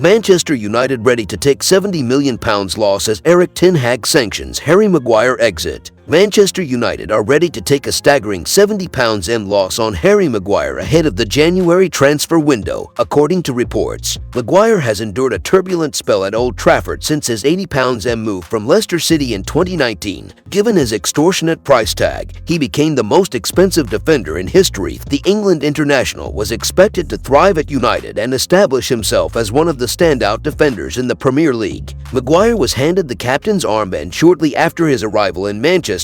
Manchester United ready to take £70 million loss as Erik Ten Hag sanctions Harry Maguire exit. Manchester United are ready to take a staggering £70 loss on Harry Maguire ahead of the January transfer window, according to reports. Maguire has endured a turbulent spell at Old Trafford since his £80 move from Leicester City in 2019. Given his extortionate price tag, he became the most expensive defender in history. The England international was expected to thrive at United and establish himself as one of the standout defenders in the Premier League. Maguire was handed the captain's armband shortly after his arrival in Manchester,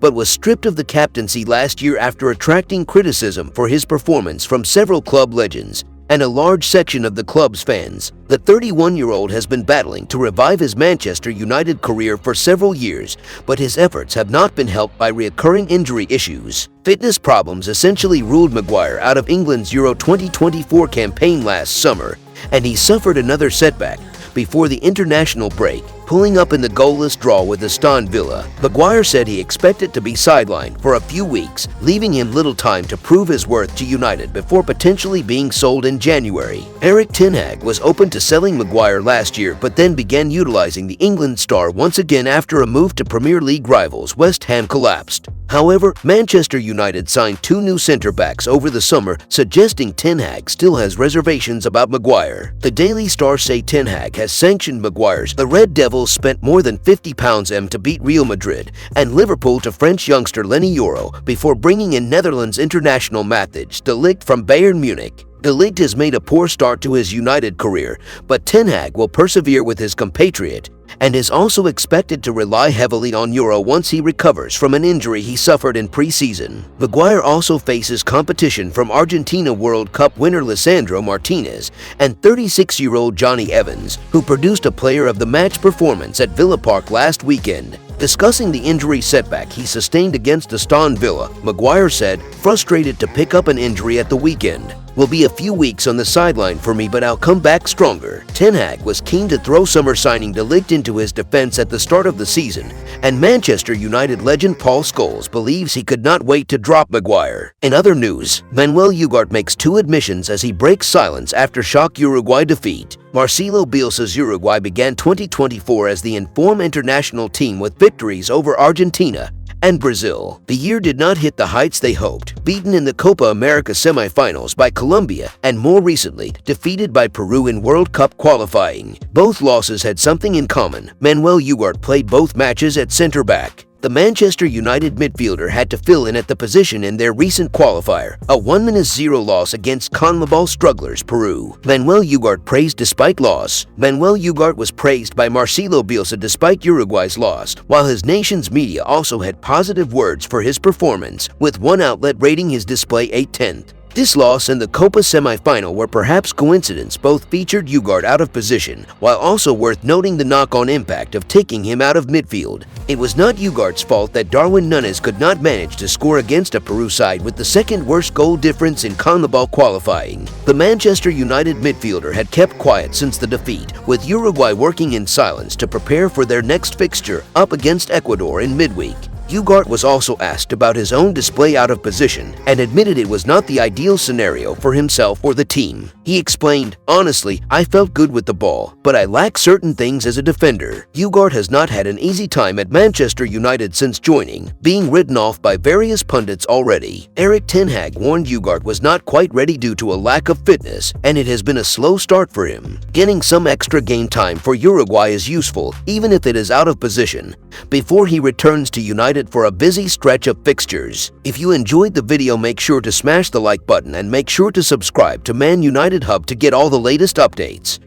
but was stripped of the captaincy last year after attracting criticism for his performance from several club legends and a large section of the club's fans. The 31-year-old has been battling to revive his Manchester United career for several years, but his efforts have not been helped by recurring injury issues. Fitness problems essentially ruled Maguire out of England's Euro 2024 campaign last summer, and he suffered another setback before the international break, pulling up in the goalless draw with Aston Villa. Maguire said he expected to be sidelined for a few weeks, leaving him little time to prove his worth to United before potentially being sold in January. Erik Ten Hag was open to selling Maguire last year, but then began utilizing the England star once again after a move to Premier League rivals West Ham collapsed. However, Manchester United signed two new centre-backs over the summer, suggesting Ten Hag still has reservations about Maguire. The Daily Star say Ten Hag has sanctioned Maguire's. The Red Devils spent more than £50 to beat Real Madrid and Liverpool to French youngster Lenny Yoro before bringing in Netherlands international Matthijs de Ligt from Bayern Munich. De Ligt has made a poor start to his United career, but Ten Hag will persevere with his compatriot and is also expected to rely heavily on Yoro once he recovers from an injury he suffered in pre-season. Maguire also faces competition from Argentina World Cup winner Lisandro Martinez and 36-year-old Johnny Evans, who produced a player of the match performance at Villa Park last weekend. Discussing the injury setback he sustained against Aston Villa, Maguire said, "Frustrated to pick up an injury at the weekend. Will be a few weeks on the sideline for me, but I'll come back stronger." Ten Hag was keen to throw summer signing De Ligt into his defense at the start of the season, and Manchester United legend Paul Scholes believes he could not wait to drop Maguire. In other news, Manuel Ugarte makes two admissions as he breaks silence after shock Uruguay defeat. Marcelo Bielsa's Uruguay began 2024 as the informed international team with victories over Argentina and Brazil. The year did not hit the heights they hoped, beaten in the Copa America semifinals by Colombia and more recently defeated by Peru in World Cup qualifying. Both losses had something in common. Manuel Ugarte played both matches at center-back. The Manchester United midfielder had to fill in at the position in their recent qualifier, a 1-0 loss against CONMEBOL strugglers Peru. Manuel Ugarte praised despite loss. Manuel Ugarte was praised by Marcelo Bielsa despite Uruguay's loss, while his nation's media also had positive words for his performance, with one outlet rating his display 8/10. This loss and the Copa semi-final were perhaps coincidence. Both featured Yugar out of position, while also worth noting the knock-on impact of taking him out of midfield. It was not Ugarte's fault that Darwin Núñez could not manage to score against a Peru side with the second worst goal difference in CONMEBOL qualifying. The Manchester United midfielder had kept quiet since the defeat, with Uruguay working in silence to prepare for their next fixture up against Ecuador in midweek. Ugarte was also asked about his own display out of position and admitted it was not the ideal scenario for himself or the team. He explained, "Honestly, I felt good with the ball, but I lack certain things as a defender." Ugarte has not had an easy time at Manchester United since joining, being written off by various pundits already. Erik Ten Hag warned Ugarte was not quite ready due to a lack of fitness, and it has been a slow start for him. Getting some extra game time for Uruguay is useful, even if it is out of position, before he returns to United for a busy stretch of fixtures. If you enjoyed the video, make sure to smash the like button and make sure to subscribe to Man United Hub to get all the latest updates.